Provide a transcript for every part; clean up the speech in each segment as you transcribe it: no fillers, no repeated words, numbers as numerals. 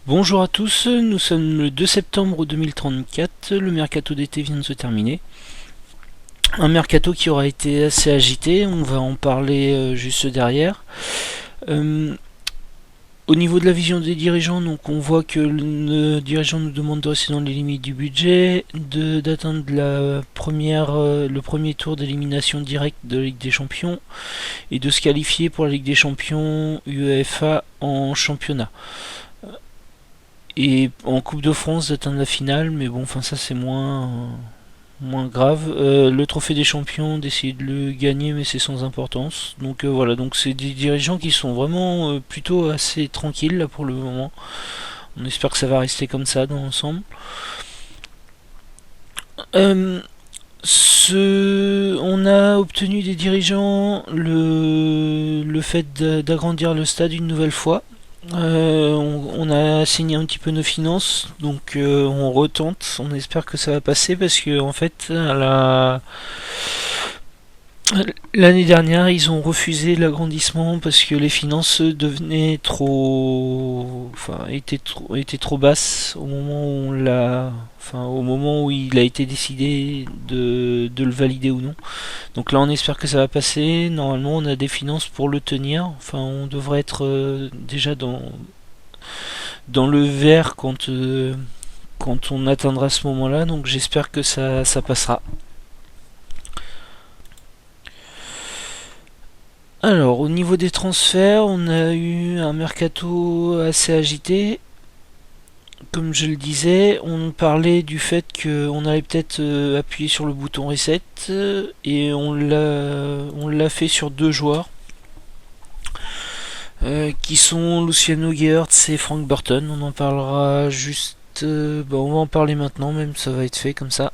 Bonjour à tous, nous sommes le 2 septembre 2034, le mercato d'été vient de se terminer. Un mercato qui aura été assez agité, on va en parler juste derrière. Au niveau de la vision des dirigeants, donc on voit que le dirigeant nous demande de rester dans les limites du budget, d'atteindre le premier tour d'élimination directe de la Ligue des Champions et de se qualifier pour la Ligue des Champions UEFA en championnat. Et en Coupe de France d'atteindre la finale, mais bon, enfin ça c'est moins grave. Le trophée des champions, d'essayer de le gagner, mais c'est sans importance. Donc voilà, donc c'est des dirigeants qui sont vraiment plutôt assez tranquilles là pour le moment. On espère que ça va rester comme ça dans l'ensemble. On a obtenu des dirigeants le fait d'agrandir le stade une nouvelle fois. On a signé un petit peu nos finances, donc on retente, on espère que ça va passer parce que en fait l'année dernière ils ont refusé l'agrandissement parce que les finances devenaient étaient trop basses au moment où au moment où il a été décidé de le valider ou non. Donc là on espère que ça va passer, normalement on a des finances pour le tenir, enfin on devrait être déjà dans le vert quand on atteindra ce moment là, donc j'espère que ça passera. Alors au niveau des transferts, on a eu un mercato assez agité. Comme je le disais, on parlait du fait qu'on allait peut-être appuyer sur le bouton reset et on l'a fait sur deux joueurs qui sont Luciano Geertz et Frank Burton. On en parlera juste. On va en parler maintenant, même ça va être fait comme ça.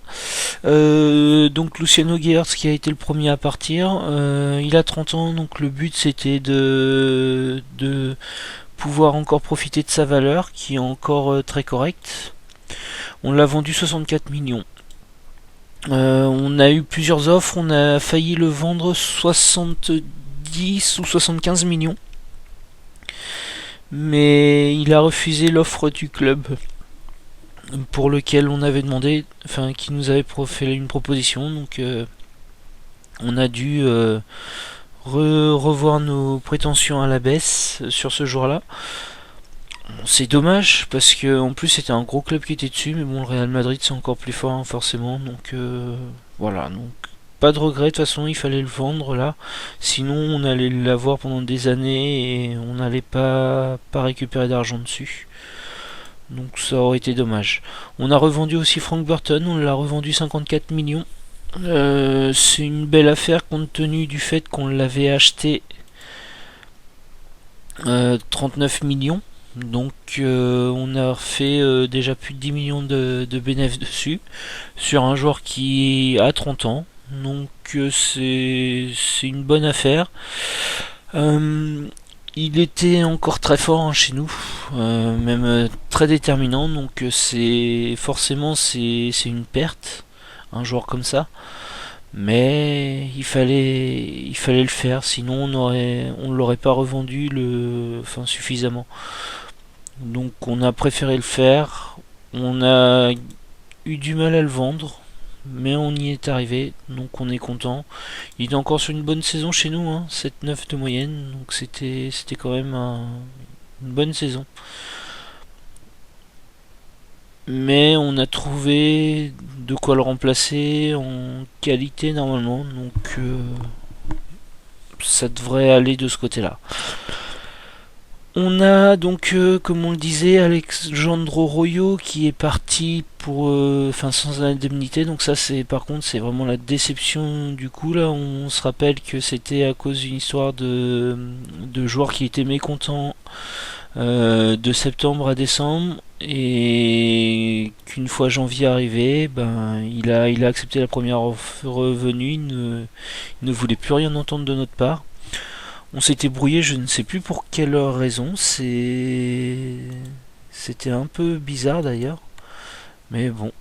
Donc Luciano Geertz qui a été le premier à partir, il a 30 ans, donc le but c'était de pouvoir encore profiter de sa valeur qui est encore très correcte. On l'a vendu 64 millions. On a eu plusieurs offres, on a failli le vendre 70 ou 75 millions. Mais il a refusé l'offre du club pour lequel on avait demandé, qui nous avait fait une proposition, donc On a dû revoir nos prétentions à la baisse sur ce jour-là. C'est dommage parce que en plus c'était un gros club qui était dessus, mais bon, le Real Madrid c'est encore plus fort, hein, forcément, donc voilà. Donc pas de regret, de toute façon il fallait le vendre là, sinon on allait l'avoir pendant des années et on n'allait pas récupérer d'argent dessus. Donc ça aurait été dommage. On a revendu aussi Frank Burton, on l'a revendu 54 millions. C'est une belle affaire compte tenu du fait qu'on l'avait acheté 39 millions. Donc on a fait déjà plus de 10 millions de bénéfices dessus sur un joueur qui a 30 ans. Donc c'est une bonne affaire. Il était encore très fort, hein, chez nous, même très déterminant. Donc c'est forcément c'est une perte, un joueur comme ça. Mais il fallait le faire, sinon on l'aurait pas revendu suffisamment. Donc on a préféré le faire. On a eu du mal à le vendre, mais on y est arrivé, donc on est content. Il est encore sur une bonne saison chez nous, hein, 7-9 de moyenne, donc c'était quand même une bonne saison. Mais on a trouvé de quoi le remplacer en qualité normalement, donc ça devrait aller de ce côté-là. On a donc, comme on le disait, Alejandro Royo qui est parti pour, sans indemnité. Donc ça, c'est par contre, c'est vraiment la déception du coup. Là, on se rappelle que c'était à cause d'une histoire de joueurs qui étaient mécontents de septembre à décembre et qu'une fois janvier arrivé, ben il a accepté la première revenue. Il ne voulait plus rien entendre de notre part. On s'était brouillé, je ne sais plus pour quelle raison. C'était un peu bizarre d'ailleurs. Mais bon,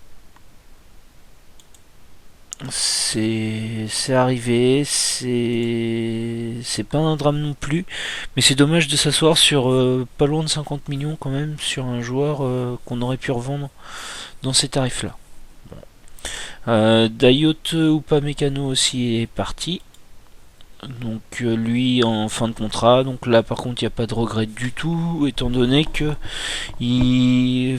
c'est arrivé. C'est pas un drame non plus. Mais c'est dommage de s'asseoir sur pas loin de 50 millions quand même sur un joueur qu'on aurait pu revendre dans ces tarifs-là. Dayot Upamecano aussi est parti. Donc lui en fin de contrat, donc là par contre il n'y a pas de regret du tout, étant donné que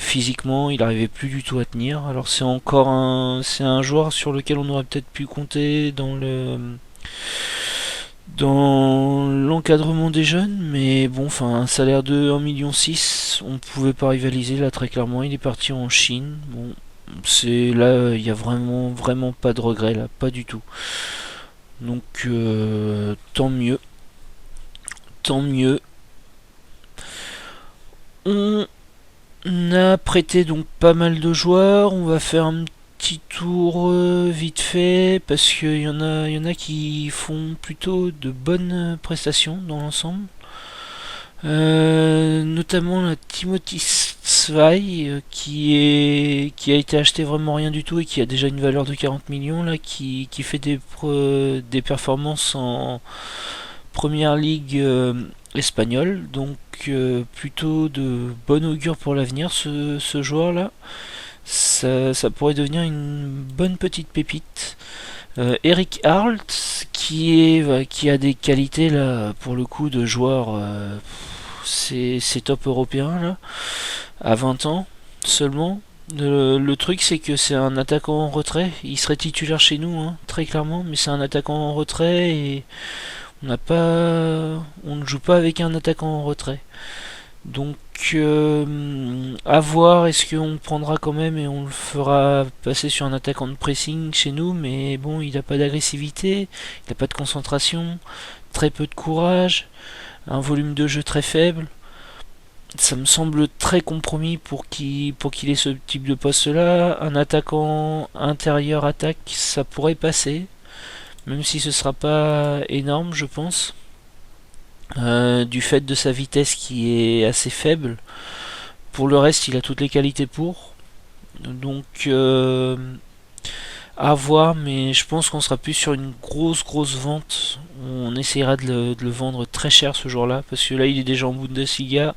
physiquement il n'arrivait plus du tout à tenir. Alors c'est un joueur sur lequel on aurait peut-être pu compter dans l'encadrement des jeunes, mais bon, enfin un salaire de 1,6 million, on pouvait pas rivaliser là très clairement. Il est parti en Chine. Bon, c'est là il y a vraiment pas de regret là, pas du tout. Donc tant mieux, tant mieux. On a prêté donc pas mal de joueurs. On va faire un petit tour vite fait parce qu'il y en a qui font plutôt de bonnes prestations dans l'ensemble. Notamment la Timothy Zweig qui a été acheté vraiment rien du tout et qui a déjà une valeur de 40 millions là, qui fait des performances en première ligue espagnole, donc plutôt de bon augure pour l'avenir ce joueur là. Ça pourrait devenir une bonne petite pépite. Eric Hart qui a des qualités là pour le coup de joueur, c'est top européen là, à 20 ans seulement. Le truc c'est que c'est un attaquant en retrait, il serait titulaire chez nous, hein, très clairement, mais c'est un attaquant en retrait et on ne joue pas avec un attaquant en retrait. Donc à voir, est-ce qu'on prendra quand même et on le fera passer sur un attaquant de pressing chez nous, mais bon, il n'a pas d'agressivité, il n'a pas de concentration, très peu de courage, un volume de jeu très faible. Ça me semble très compromis pour qu'il ait ce type de poste-là. Un attaquant intérieur attaque, ça pourrait passer, même si ce sera pas énorme, je pense. Du fait de sa vitesse qui est assez faible. Pour le reste, il a toutes les qualités pour. Donc, à voir, mais je pense qu'on sera plus sur une grosse vente. On essaiera de le vendre très cher ce jour-là, parce que là il est déjà en Bundesliga,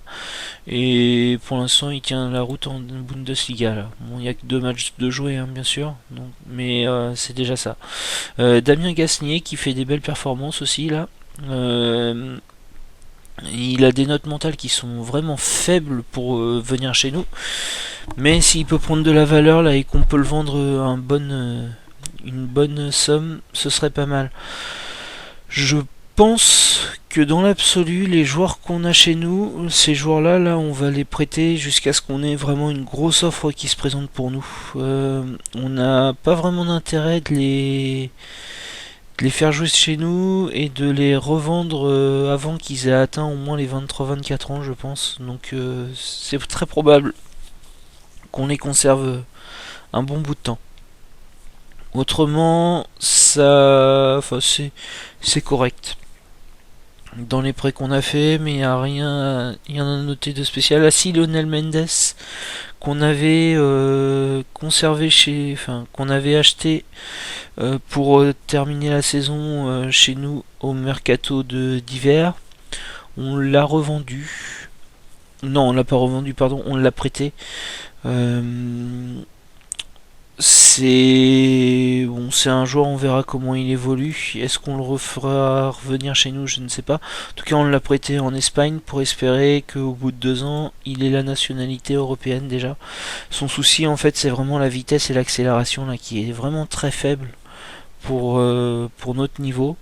et pour l'instant il tient la route en Bundesliga. Là. Bon, il n'y a que 2 matchs de jouer, hein, bien sûr, donc, mais c'est déjà ça. Damien Gasnier qui fait des belles performances aussi là. Il a des notes mentales qui sont vraiment faibles pour venir chez nous. Mais s'il peut prendre de la valeur là et qu'on peut le vendre une bonne somme, ce serait pas mal. Je pense que dans l'absolu, les joueurs qu'on a chez nous, ces joueurs-là, là, on va les prêter jusqu'à ce qu'on ait vraiment une grosse offre qui se présente pour nous. On n'a pas vraiment d'intérêt de les faire jouer chez nous et de les revendre avant qu'ils aient atteint au moins les 23-24 ans, je pense. Donc c'est très probable qu'on les conserve un bon bout de temps. Autrement, ça, enfin, c'est correct dans les prêts qu'on a fait, mais il n'y a rien à noter de spécial. Ah si, Lionel Mendes, qu'on avait conservé qu'on avait acheté pour terminer la saison chez nous au mercato d'hiver, on l'a revendu. Non, on l'a pas revendu, pardon, on l'a prêté. C'est un joueur, on verra comment il évolue. Est-ce qu'on le refera revenir chez nous? Je ne sais pas. En tout cas, on l'a prêté en Espagne pour espérer qu'au bout de 2 ans, il ait la nationalité européenne déjà. Son souci, en fait, c'est vraiment la vitesse et l'accélération là, qui est vraiment très faible pour notre niveau.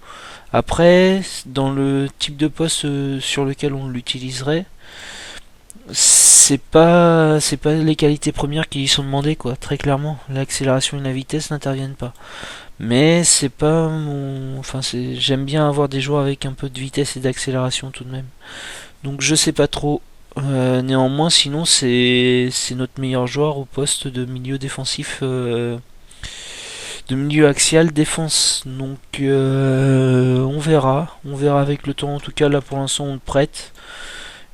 Après, dans le type de poste sur lequel on l'utiliserait, c'est pas les qualités premières qui lui sont demandées, quoi, très clairement. L'accélération et la vitesse n'interviennent pas. Mais c'est pas mon, enfin j'aime bien avoir des joueurs avec un peu de vitesse et d'accélération tout de même. Donc je sais pas trop. Néanmoins, sinon c'est notre meilleur joueur au poste de milieu défensif, de milieu axial défense. Donc on verra avec le temps. En tout cas là pour l'instant on le prête.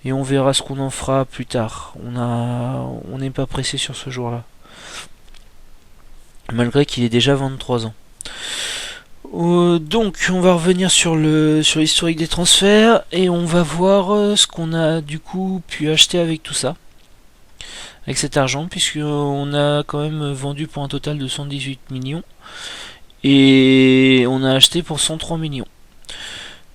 Et on verra ce qu'on en fera plus tard. On n'est pas pressé sur ce jour-là. Malgré qu'il ait déjà 23 ans. Donc on va revenir sur l'historique des transferts et on va voir ce qu'on a du coup pu acheter avec tout ça. Avec cet argent, puisqu'on a quand même vendu pour un total de 118 millions. Et on a acheté pour 103 millions.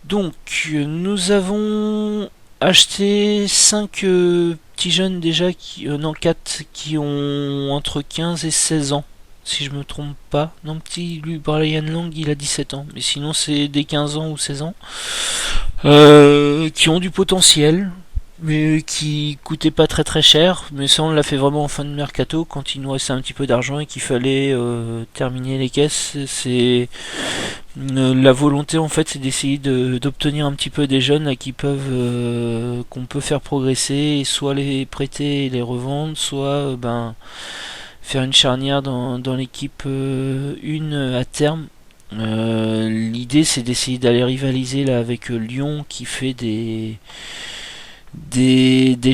Donc nous avons acheté 5 petits jeunes déjà, non 4 qui ont entre 15 et 16 ans, si je me trompe pas. Non, lui, Brian Lang, il a 17 ans, mais sinon c'est des 15 ans ou 16 ans, qui ont du potentiel, mais qui coûtaient pas très très cher. Mais ça on l'a fait vraiment en fin de mercato, quand il nous restait un petit peu d'argent et qu'il fallait terminer les caisses. La volonté en fait c'est d'essayer d'obtenir un petit peu des jeunes là, qu'on peut faire progresser, et soit les prêter et les revendre, soit faire une charnière dans l'équipe 1 à terme. L'idée c'est d'essayer d'aller rivaliser là avec Lyon qui fait des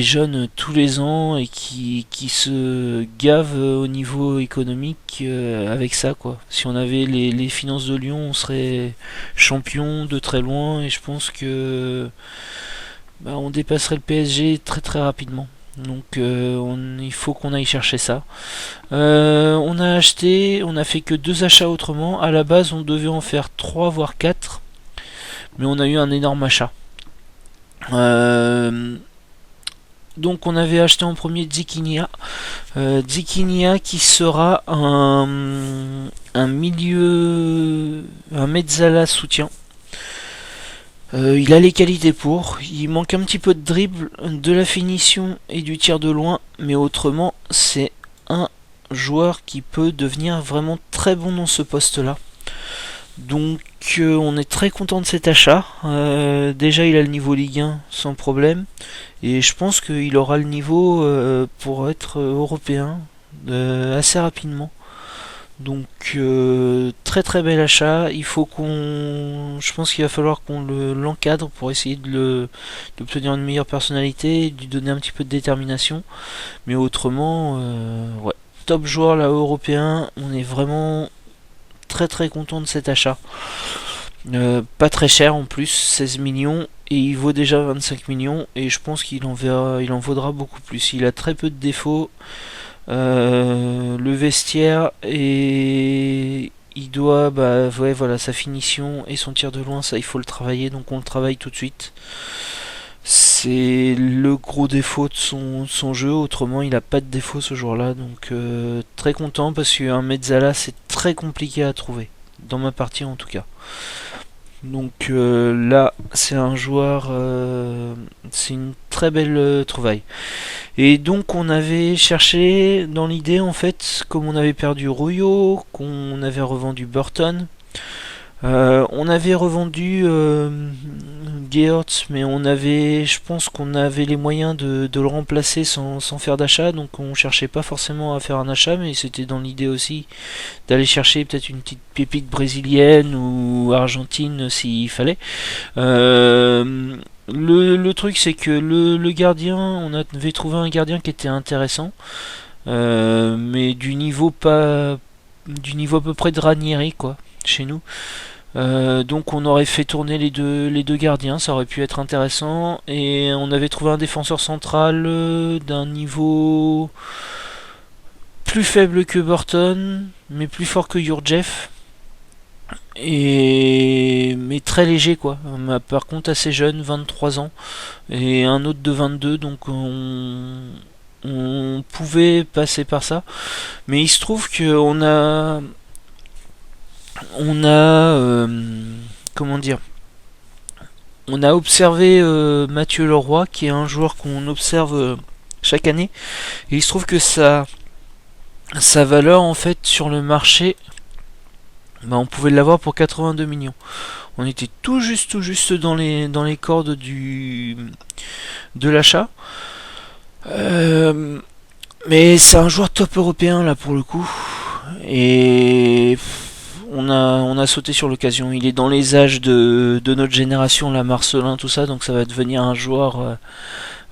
jeunes tous les ans et qui se gavent au niveau économique avec ça, quoi. Si on avait les finances de Lyon, on serait champion de très loin, et je pense que on dépasserait le PSG très très rapidement. Donc il faut qu'on aille chercher ça. On a fait que 2 achats autrement. À la base on devait en faire 3 voire 4, mais on a eu un énorme achat. Donc on avait acheté en premier Dzikinia. Dzikinia qui sera un milieu, un mezzala soutien. Il a les qualités pour. Il manque un petit peu de dribble, de la finition et du tir de loin, mais autrement c'est un joueur qui peut devenir vraiment très bon dans ce poste-là. Donc on est très content de cet achat. Déjà il a le niveau Ligue 1 sans problème, et je pense qu'il aura le niveau pour être européen assez rapidement. Donc très très bel achat. Je pense qu'il va falloir qu'on l'encadre pour essayer d'obtenir une meilleure personnalité et de lui donner un petit peu de détermination. Mais autrement, ouais, top joueur là européen. On est vraiment très très content de cet achat. Pas très cher en plus, 16 millions, et il vaut déjà 25 millions, et je pense il en vaudra beaucoup plus. Il a très peu de défauts. Le vestiaire, et il doit, bah ouais, voilà, sa finition et son tir de loin, ça il faut le travailler, donc on le travaille tout de suite. C'est le gros défaut de son jeu, autrement il a pas de défaut ce jour-là, donc très content parce qu'un Mezzala c'est très compliqué à trouver, dans ma partie en tout cas. Donc là c'est un joueur, c'est une très belle trouvaille. Et donc on avait cherché dans l'idée en fait, comme on avait perdu Rouillot, qu'on avait revendu Burton, on avait revendu Geertz, mais je pense qu'on avait les moyens de le remplacer sans faire d'achat, donc on cherchait pas forcément à faire un achat, mais c'était dans l'idée aussi d'aller chercher peut-être une petite pépite brésilienne ou argentine s'il fallait. Le truc c'est que le gardien, on avait trouvé un gardien qui était intéressant, mais du niveau à peu près de Ranieri quoi, chez nous. Donc on aurait fait tourner les deux gardiens, ça aurait pu être intéressant. Et on avait trouvé un défenseur central d'un niveau plus faible que Burton, mais plus fort que Jurjev. Mais très léger quoi. Par contre assez jeune, 23 ans. Et un autre de 22, donc on pouvait passer par ça. Mais il se trouve qu'on a... On a... comment dire, on a observé Mathieu Leroy, qui est un joueur qu'on observe chaque année, et il se trouve que sa valeur en fait sur le marché, bah, on pouvait l'avoir pour 82 millions. On était tout juste dans les cordes de l'achat. Mais c'est un joueur top européen là pour le coup, et on a sauté sur l'occasion. Il est dans les âges de notre génération, la Marcelin, tout ça, donc ça va devenir un joueur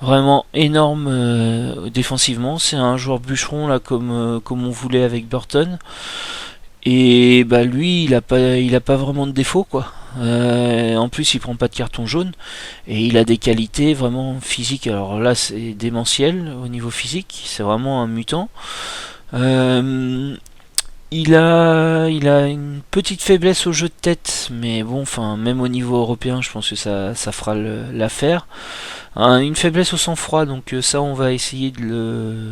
vraiment énorme défensivement. C'est un joueur bûcheron là comme on voulait avec Burton. Et bah lui, il a pas vraiment de défaut quoi. En plus, il prend pas de carton jaune et il a des qualités vraiment physiques. Alors là, c'est démentiel au niveau physique. C'est vraiment un mutant. Euh, il a une petite faiblesse au jeu de tête, mais bon, enfin, même au niveau européen, je pense que ça fera l'affaire. Une faiblesse au sang-froid, donc ça, on va essayer de,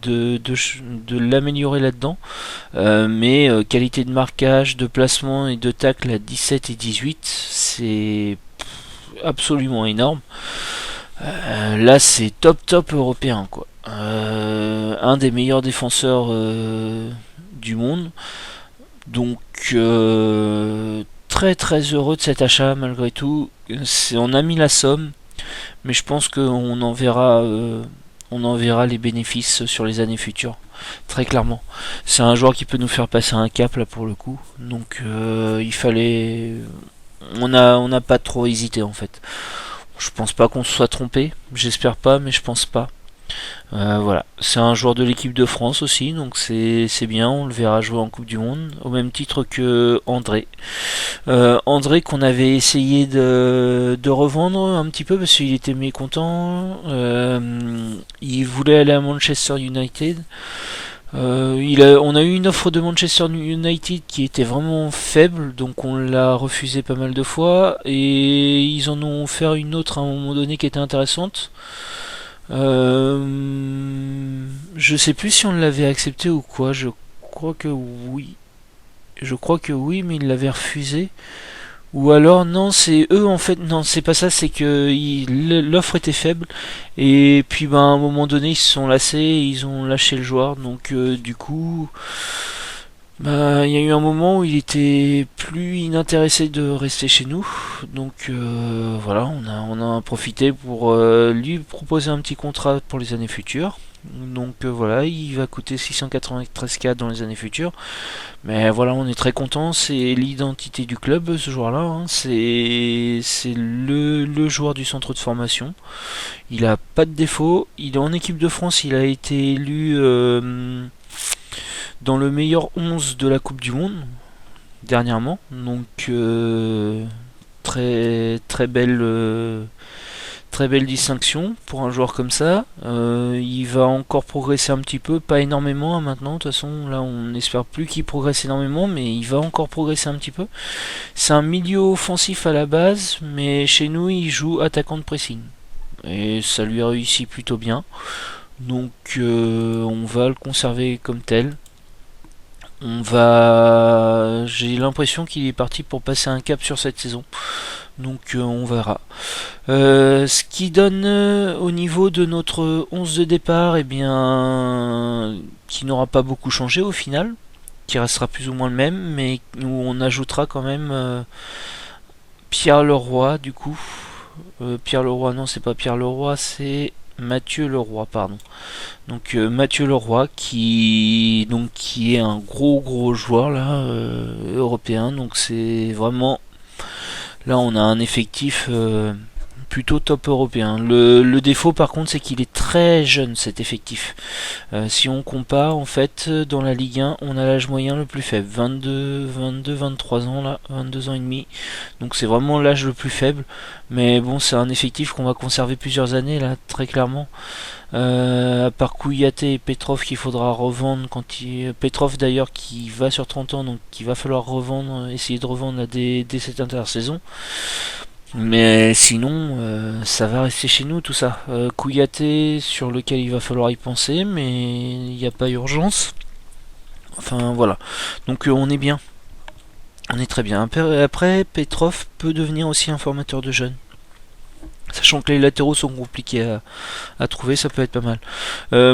de, de l'améliorer là-dedans. Mais qualité de marquage, de placement et de tacle à 17 et 18, c'est absolument énorme. Là, c'est top européen, quoi. Un des meilleurs défenseurs du monde. Donc très heureux de cet achat malgré tout. On a mis la somme, mais je pense on en verra les bénéfices sur les années futures. Très clairement. C'est un joueur qui peut nous faire passer un cap là pour le coup. Donc il fallait. On n'a pas trop hésité en fait. Je pense pas qu'on se soit trompé. J'espère pas, mais je pense pas. Voilà, c'est un joueur de l'équipe de France aussi, donc c'est bien, on le verra jouer en Coupe du Monde, au même titre que André. André qu'on avait essayé de revendre un petit peu parce qu'il était mécontent, il voulait aller à Manchester United. On a eu une offre de Manchester United qui était vraiment faible, donc on l'a refusé pas mal de fois, et ils en ont offert une autre à un moment donné qui était intéressante. Je sais plus si on l'avait accepté ou quoi. Je crois que oui. Je crois que oui, mais ils l'avaient refusé. Ou alors non, c'est eux en fait. Non, c'est pas ça. C'est que l'offre était faible. Et puis ben à un moment donné, ils se sont lassés. Et ils ont lâché le joueur. Donc du coup, bah, il y a eu un moment où il était plus inintéressé de rester chez nous. Donc voilà, on a profité pour lui proposer un petit contrat pour les années futures. Donc voilà, il va coûter 693K dans les années futures. Mais voilà, on est très content. C'est l'identité du club ce joueur-là. Hein. C'est le joueur du centre de formation. Il a pas de défaut. Il est en équipe de France. Il a été élu dans le meilleur 11 de la Coupe du Monde. dernièrement. Donc très très belle distinction pour un joueur comme ça. Il va encore progresser un petit peu, pas énormément hein, maintenant. De toute façon, là, on n'espère plus qu'il progresse énormément, mais il va encore progresser un petit peu. C'est un milieu offensif à la base, mais chez nous, il joue attaquant de pressing. Et ça lui réussit plutôt bien. Donc, on va le conserver comme tel. J'ai l'impression qu'il est parti pour passer un cap sur cette saison. Donc on verra. Ce qui donne au niveau de notre 11 de départ, eh bien, qui n'aura pas beaucoup changé au final, qui restera plus ou moins le même, mais où on ajoutera quand même Pierre Leroy du coup. Pierre Leroy, non, c'est pas Pierre Leroy, c'est Mathieu Leroy, pardon. Donc Mathieu Leroy qui est un gros joueur là européen. Donc c'est vraiment là on a un effectif plutôt top européen. Le défaut par contre c'est qu'il est très jeune cet effectif. Si on compare en fait dans la Ligue 1 on a l'âge moyen le plus faible, 23 ans là, 22 ans et demi. Donc c'est vraiment l'âge le plus faible. Mais bon c'est un effectif qu'on va conserver plusieurs années là très clairement. À part Kouyaté et Petrov qu'il faudra revendre Petrov d'ailleurs qui va sur 30 ans donc qu'il va falloir revendre, essayer de revendre là, dès cette intersaison. Mais sinon, ça va rester chez nous tout ça. Kouyaté sur lequel il va falloir y penser, mais il n'y a pas urgence. Enfin voilà. Donc on est bien. On est très bien. Après, Petrov peut devenir aussi un formateur de jeunes. Sachant que les latéraux sont compliqués à trouver, ça peut être pas mal.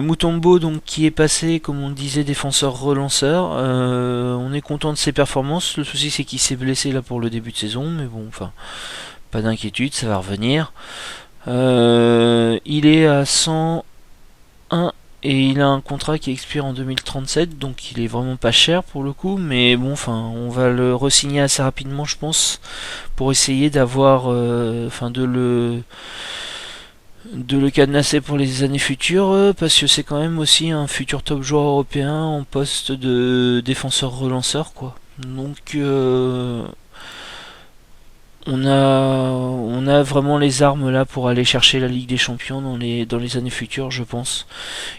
Mutombo, donc qui est passé, comme on disait, défenseur relanceur. On est content de ses performances. Le souci c'est qu'il s'est blessé là pour le début de saison, mais bon, enfin, pas d'inquiétude, ça va revenir. Il est à 101 et il a un contrat qui expire en 2037, donc il est vraiment pas cher pour le coup, mais bon, enfin, on va le re-signer assez rapidement, je pense, pour essayer d'avoir, enfin, de le cadenasser pour les années futures, parce que c'est quand même aussi un futur top joueur européen en poste de défenseur relanceur, quoi. Donc, on a vraiment les armes là pour aller chercher la Ligue des Champions dans les années futures, je pense.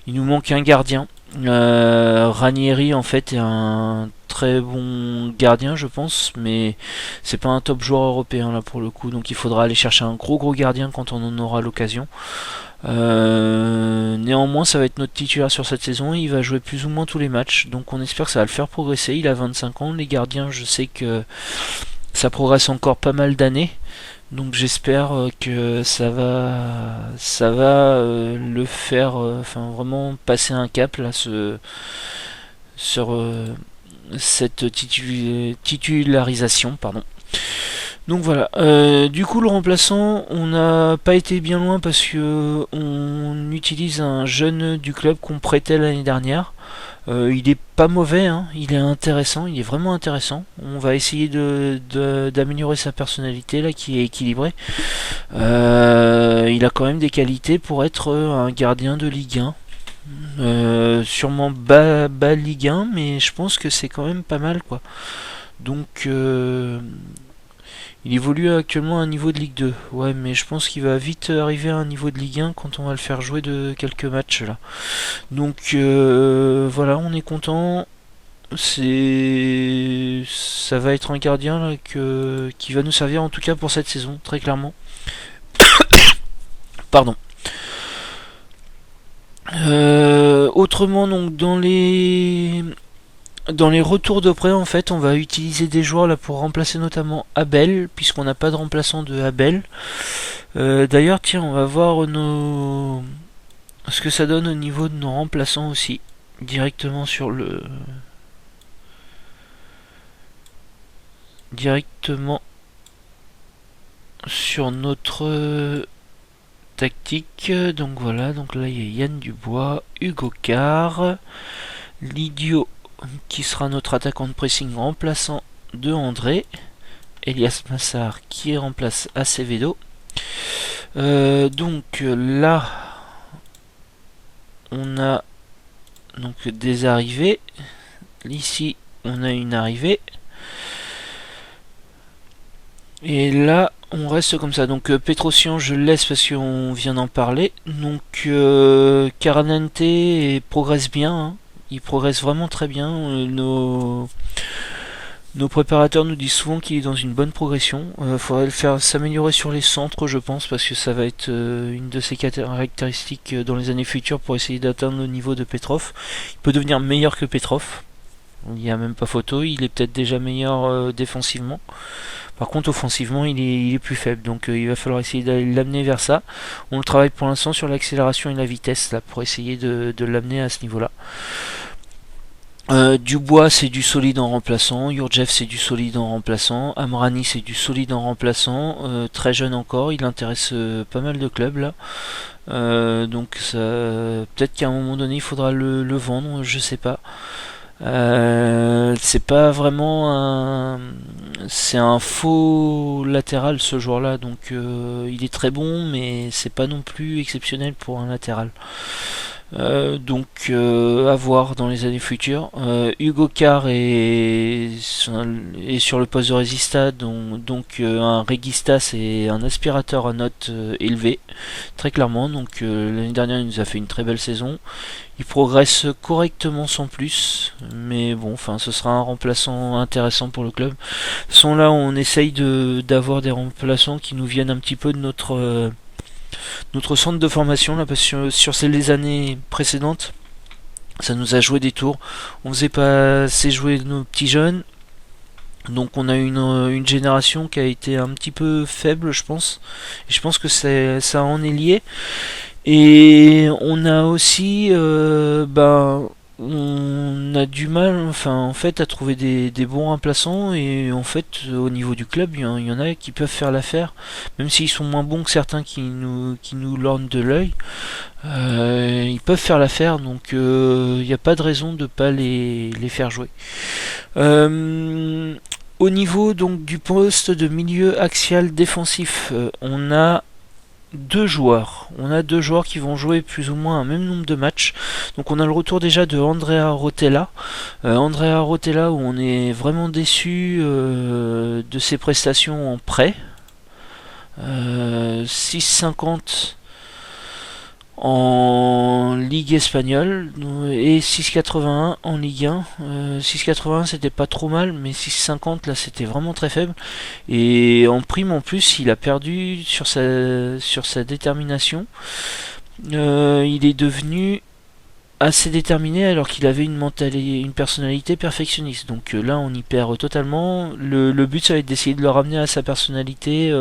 Il nous manque un gardien. Ranieri en fait est un très bon gardien, je pense, mais c'est pas un top joueur européen là pour le coup. Donc il faudra aller chercher un gros gardien quand on en aura l'occasion. Néanmoins, ça va être notre titulaire sur cette saison. Il va jouer plus ou moins tous les matchs, donc on espère que ça va le faire progresser. Il a 25 ans. Les gardiens, je sais que ça progresse encore pas mal d'années, donc j'espère que ça va le faire, enfin vraiment passer un cap là, sur cette titularisation, pardon. Donc voilà. Du coup, le remplaçant, on n'a pas été bien loin parce que on utilise un jeune du club qu'on prêtait l'année dernière. Il est pas mauvais, hein, il est intéressant, il est vraiment intéressant. On va essayer d'améliorer sa personnalité là, qui est équilibrée. Il a quand même des qualités pour être un gardien de Ligue 1. Sûrement bas Ligue 1, mais je pense que c'est quand même pas mal quoi. Donc il évolue actuellement à un niveau de Ligue 2. Ouais, mais je pense qu'il va vite arriver à un niveau de Ligue 1 quand on va le faire jouer de quelques matchs là. Donc voilà, on est content. Ça va être un gardien là, qui va nous servir en tout cas pour cette saison, très clairement. Pardon. Autrement, donc dans les retours de prêt, en fait, on va utiliser des joueurs là pour remplacer notamment Abel, puisqu'on n'a pas de remplaçant de Abel. D'ailleurs, tiens, on va voir ce que ça donne au niveau de nos remplaçants aussi, directement sur notre tactique. Donc voilà, donc là il y a Yann Dubois, Hugo Carr, Lydio qui sera notre attaquant de pressing remplaçant de André, Elias Massard qui remplace Acevedo. Donc là on a donc des arrivées. Ici on a une arrivée. Et là, on reste comme ça. Donc Petrosian, je le laisse parce qu'on vient d'en parler. Donc Caranante progresse bien, hein. Il progresse vraiment très bien. Nos préparateurs nous disent souvent qu'il est dans une bonne progression. Faudrait le faire s'améliorer sur les centres, je pense, parce que ça va être une de ses caractéristiques dans les années futures pour essayer d'atteindre le niveau de Petrov. Il peut devenir meilleur que Petrov. Il n'y a même pas photo. Il est peut-être déjà meilleur défensivement. Par contre, offensivement, il est plus faible. Donc il va falloir essayer d'aller l'amener vers ça. On travaille pour l'instant sur l'accélération et la vitesse là, pour essayer de l'amener à ce niveau-là. Dubois c'est du solide en remplaçant, Jurjev c'est du solide en remplaçant, Amrani c'est du solide en remplaçant, très jeune encore, il intéresse pas mal de clubs là. Donc ça, peut-être qu'à un moment donné il faudra le vendre, je sais pas. C'est pas vraiment c'est un faux latéral ce joueur-là, donc il est très bon, mais c'est pas non plus exceptionnel pour un latéral. Donc à voir dans les années futures. Hugo Carr est sur le poste de résista, donc un régista c'est un aspirateur à note élevée, très clairement. Donc l'année dernière il nous a fait une très belle saison. Il progresse correctement sans plus, mais bon, enfin, ce sera un remplaçant intéressant pour le club. De toute façon, là, on essaye d'avoir des remplaçants qui nous viennent un petit peu de notre centre de formation, là, parce que sur les années précédentes, ça nous a joué des tours. On faisait pas assez jouer nos petits jeunes. Donc on a une génération qui a été un petit peu faible, je pense. Et je pense que ça en est lié. Et on a aussi, on a du mal, enfin, en fait, à trouver des bons remplaçants. Et en fait, au niveau du club, il y en a qui peuvent faire l'affaire, même s'ils sont moins bons que certains qui nous lorgnent de l'œil. Ils peuvent faire l'affaire, donc il n'y a pas de raison de pas les faire jouer. Au niveau donc du poste de milieu axial défensif, on a deux joueurs. On a deux joueurs qui vont jouer plus ou moins un même nombre de matchs. Donc on a le retour déjà de Andrea Rotella. Andrea Rotella où on est vraiment déçu de ses prestations en prêt. 6,50 en Ligue espagnole et 6,81 en Ligue 1. 6,81 c'était pas trop mal, mais 6,50 là c'était vraiment très faible. Et en prime en plus il a perdu sur sa détermination. Il est devenu assez déterminé alors qu'il avait une personnalité perfectionniste. Donc là on y perd totalement. Le but ça va être d'essayer de le ramener à sa personnalité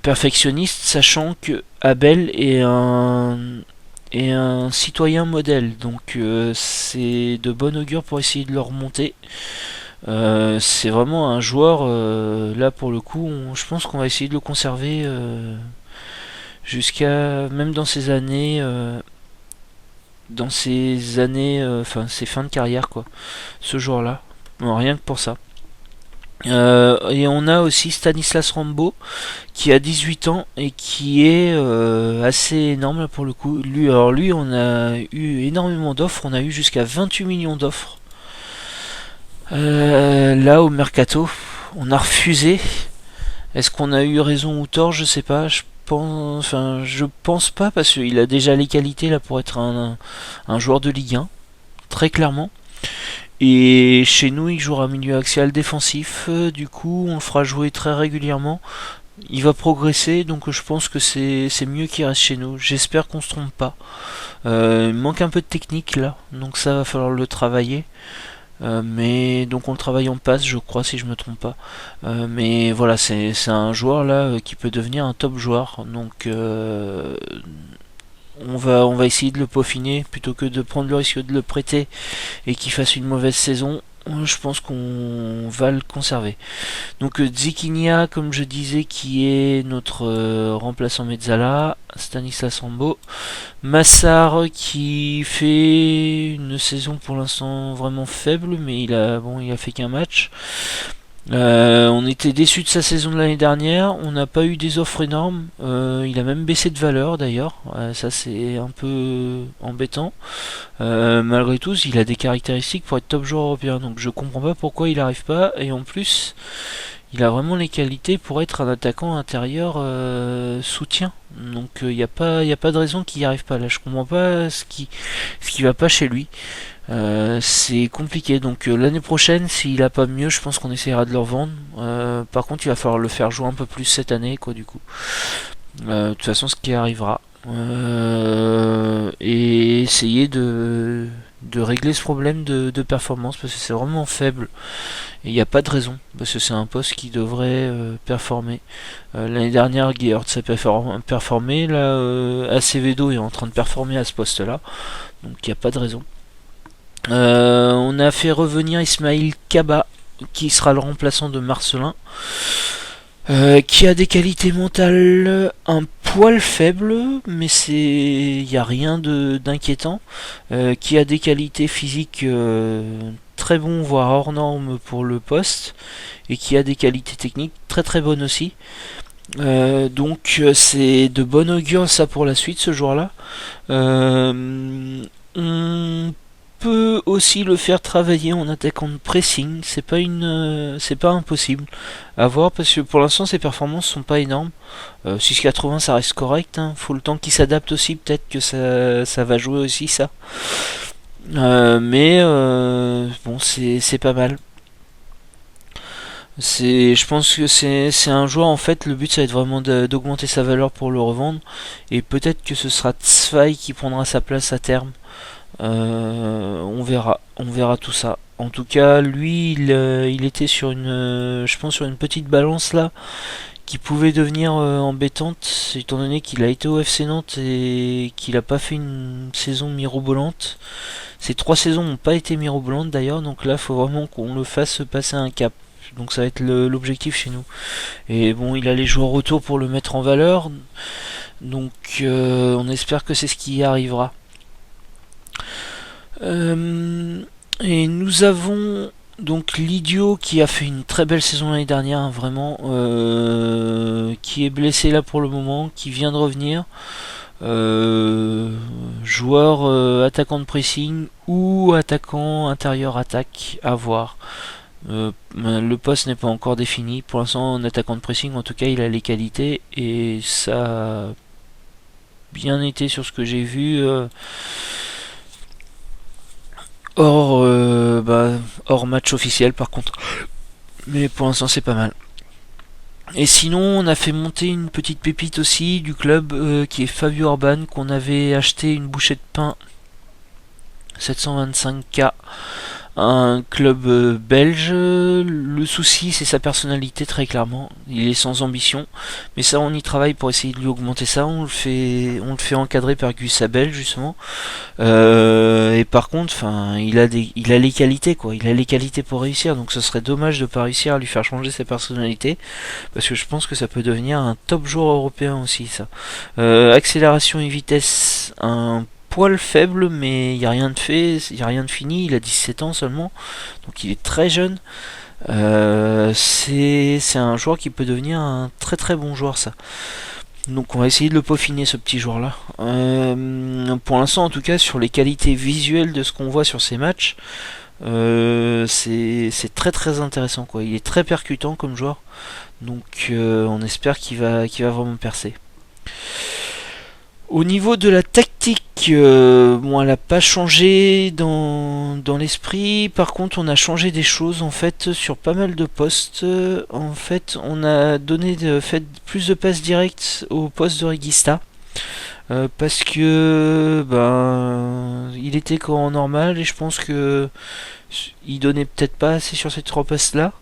perfectionniste, sachant que Abel est un citoyen modèle, donc c'est de bon augure pour essayer de le remonter. C'est vraiment un joueur, là pour le coup, je pense qu'on va essayer de le conserver jusqu'à même dans ses années, enfin ses fins de carrière quoi, ce joueur-là. Bon, rien que pour ça. Et on a aussi Stanislas Rambo qui a 18 ans et qui est assez énorme pour le coup. Lui, on a eu énormément d'offres, on a eu jusqu'à 28 millions d'offres. Là, au mercato, on a refusé. Est-ce qu'on a eu raison ou tort? Je sais pas. Je pense pas parce qu'il a déjà les qualités là pour être un joueur de Ligue 1, très clairement. Et chez nous, il jouera milieu axial défensif. Du coup, on le fera jouer très régulièrement. Il va progresser, donc je pense que c'est mieux qu'il reste chez nous. J'espère qu'on se trompe pas. Il manque un peu de technique là, donc ça va falloir le travailler. Mais donc on le travaille en passe, je crois, si je me trompe pas. Mais voilà, c'est un joueur là qui peut devenir un top joueur. Donc on va essayer de le peaufiner plutôt que de prendre le risque de le prêter et qu'il fasse une mauvaise saison. Je pense qu'on va le conserver. Donc Zikinia, comme je disais, qui est notre remplaçant Mezzala, Stanislas Rambo, Massar qui fait une saison pour l'instant vraiment faible, mais il a fait qu'un match. On était déçus de sa saison de l'année dernière, on n'a pas eu des offres énormes, il a même baissé de valeur d'ailleurs, ça c'est un peu embêtant. Malgré tout, il a des caractéristiques pour être top joueur européen, donc je comprends pas pourquoi il n'arrive pas, et en plus, il a vraiment les qualités pour être un attaquant intérieur soutien. Donc il n'y a pas de raison qu'il n'y arrive pas là. Je comprends pas ce qui va pas chez lui. C'est compliqué. Donc l'année prochaine, s'il a pas mieux, je pense qu'on essaiera de le revendre. Par contre, il va falloir le faire jouer un peu plus cette année, quoi, du coup. De toute façon, ce qui arrivera. Et essayer de régler ce problème de performance parce que c'est vraiment faible et il n'y a pas de raison parce que c'est un poste qui devrait performer. L'année dernière, Geert a performé, là Acevedo est en train de performer à ce poste là, donc il n'y a pas de raison. On a fait revenir Ismail Kaba qui sera le remplaçant de Marcelin. Qui a des qualités mentales un poil faibles, mais il y a rien d'inquiétant. Qui a des qualités physiques très bons, voire hors normes pour le poste, et qui a des qualités techniques très très bonnes aussi. Donc c'est de bon augure ça pour la suite ce joueur-là. On peut aussi le faire travailler en attaquant de pressing, c'est pas impossible à voir parce que pour l'instant ses performances sont pas énormes. 6,80 ça reste correct, hein. Faut le temps qu'il s'adapte aussi, peut-être que ça va jouer aussi ça. Mais bon c'est pas mal. Je pense que c'est un joueur en fait. Le but ça va être vraiment d'augmenter sa valeur pour le revendre et peut-être que ce sera Tsvay qui prendra sa place à terme. On verra tout ça. En tout cas, lui, il était sur je pense sur une petite balance là, qui pouvait devenir embêtante, étant donné qu'il a été au FC Nantes et qu'il a pas fait une saison mirobolante. Ces 3 saisons n'ont pas été mirobolantes d'ailleurs, donc là, il faut vraiment qu'on le fasse passer un cap. Donc ça va être l'objectif chez nous. Et bon, il a les joueurs autour pour le mettre en valeur, donc on espère que c'est ce qui arrivera. Et nous avons donc Lydio qui a fait une très belle saison l'année dernière, hein, vraiment, qui est blessé là pour le moment, qui vient de revenir. Joueur attaquant de pressing ou attaquant intérieur attaque à voir. Le poste n'est pas encore défini. Pour l'instant, en attaquant de pressing, en tout cas, il a les qualités et ça a bien été sur ce que j'ai vu. Hors match officiel par contre. Mais pour l'instant c'est pas mal. Et sinon on a fait monter une petite pépite aussi du club qui est Fabio Orban qu'on avait acheté une bouchée de pain 725K. Un club belge. Le souci c'est sa personnalité très clairement. Il est sans ambition, mais ça on y travaille pour essayer de lui augmenter ça. On le fait encadrer par Gus Abel justement. Et par contre, enfin, il a les qualités quoi. Il a les qualités pour réussir. Donc ce serait dommage de pas réussir à lui faire changer sa personnalité, parce que je pense que ça peut devenir un top joueur européen aussi ça. Accélération et vitesse, un poil faible, mais il n'y a rien de fait, il n'y a rien de fini. Il a 17 ans seulement, donc il est très jeune. C'est un joueur qui peut devenir un très très bon joueur ça. Donc on va essayer de le peaufiner ce petit joueur là. Pour l'instant en tout cas sur les qualités visuelles de ce qu'on voit sur ces matchs, c'est très très intéressant quoi. Il est très percutant comme joueur. Donc on espère qu'il va vraiment percer. Au niveau de la tactique, bon, elle n'a pas changé dans l'esprit. Par contre, on a changé des choses en fait sur pas mal de postes. En fait, on a fait plus de passes directes au poste de Regista. Parce que il était qu'en normal et je pense que il donnait peut-être pas assez sur ces 3 postes là.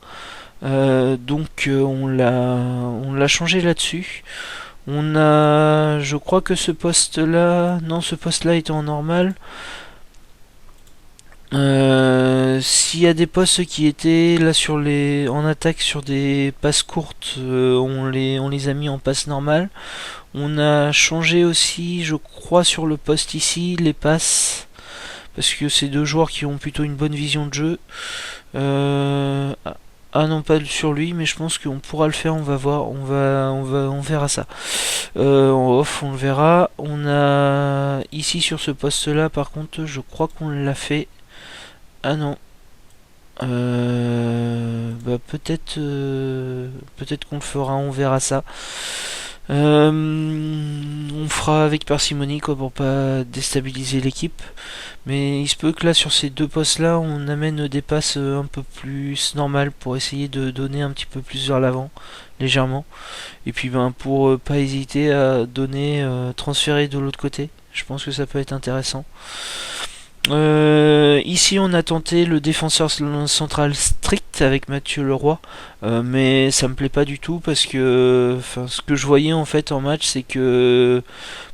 Donc on l'a changé là-dessus. Je crois que ce poste-là, non, ce poste-là était en normal. S'il y a des postes qui étaient là en attaque sur des passes courtes, on les a mis en passe normale. On a changé aussi, je crois, sur le poste ici, les passes, parce que c'est 2 joueurs qui ont plutôt une bonne vision de jeu. Ah non, pas sur lui, mais je pense qu'on pourra le faire. On va voir, on verra ça. En off, on le verra. On a ici sur ce poste-là, par contre, je crois qu'on l'a fait. Ah non. Peut-être qu'on le fera, on verra ça. On fera avec parcimonie quoi pour pas déstabiliser l'équipe. Mais il se peut que là sur ces deux postes là on amène des passes un peu plus normales pour essayer de donner un petit peu plus vers l'avant, légèrement. Et puis pour pas hésiter à donner, transférer de l'autre côté. Je pense que ça peut être intéressant. Ici, on a tenté le défenseur central strict avec Mathieu Leroy, mais ça me plaît pas du tout parce que, enfin, ce que je voyais en fait en match, c'est que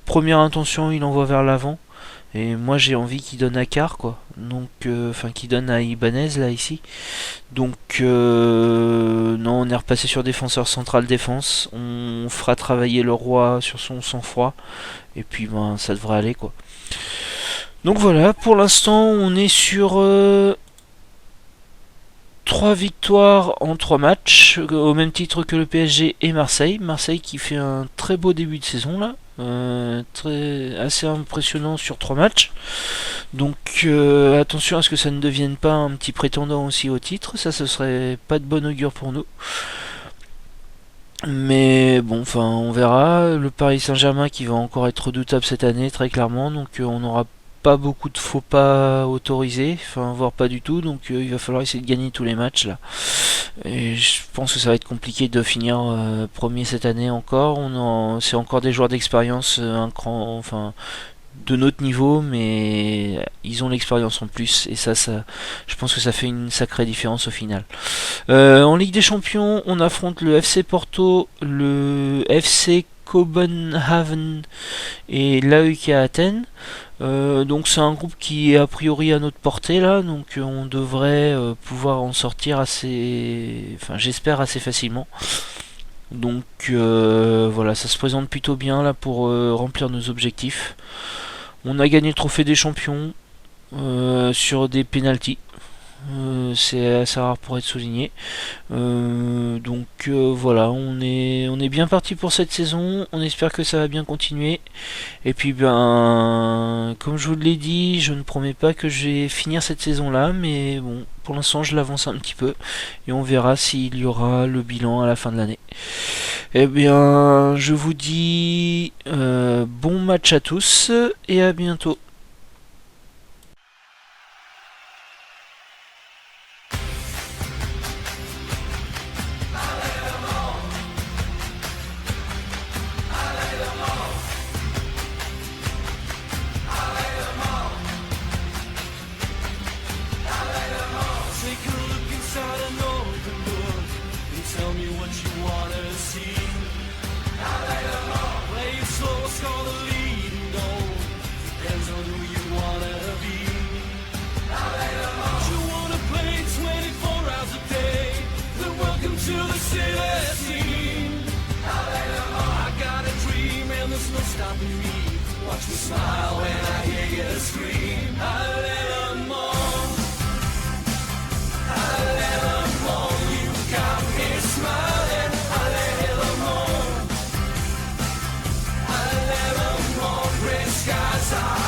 première intention, il envoie vers l'avant, et moi j'ai envie qu'il donne à Carr, quoi. Donc, enfin, qu'il donne à Ibanez là ici. Donc, non, on est repassé sur défenseur central défense. On fera travailler Leroy sur son sang-froid, et puis ben ça devrait aller quoi. Donc voilà, pour l'instant on est sur 3 victoires en 3 matchs, au même titre que le PSG et Marseille. Marseille qui fait un très beau début de saison là, assez impressionnant sur 3 matchs. Donc attention à ce que ça ne devienne pas un petit prétendant aussi au titre, ça ce serait pas de bon augure pour nous. Mais bon, enfin on verra. Le Paris Saint-Germain qui va encore être redoutable cette année, très clairement, donc on aura pas beaucoup de faux pas autorisés, enfin voire pas du tout, donc il va falloir essayer de gagner tous les matchs là. Et je pense que ça va être compliqué de finir premier cette année encore. C'est encore des joueurs d'expérience un cran, enfin de notre niveau, mais ils ont l'expérience en plus et ça, je pense que ça fait une sacrée différence au final. En Ligue des Champions, on affronte le FC Porto, le FC Copenhagen et l'AEK Athènes. Donc c'est un groupe qui est a priori à notre portée là, donc on devrait pouvoir en sortir assez, enfin j'espère assez facilement. Donc voilà, ça se présente plutôt bien là pour remplir nos objectifs. On a gagné le trophée des champions sur des pénaltys. C'est assez rare pour être souligné. Donc voilà, on est bien parti pour cette saison. On espère que ça va bien continuer. Et puis ben, comme je vous l'ai dit, je ne promets pas que je vais finir cette saison-là, mais bon, pour l'instant je l'avance un petit peu et on verra s'il y aura le bilan à la fin de l'année. Eh bien, je vous dis bon match à tous et à bientôt. Take a look inside an open book and tell me what you wanna see. Play it slow, score the leading goal. Depends on who you wanna be. You wanna play 24 hours a day? Then welcome to the city scene. I got a dream and there's no stopping me. Watch me smile when I hear you scream. Hallelujah. Skies are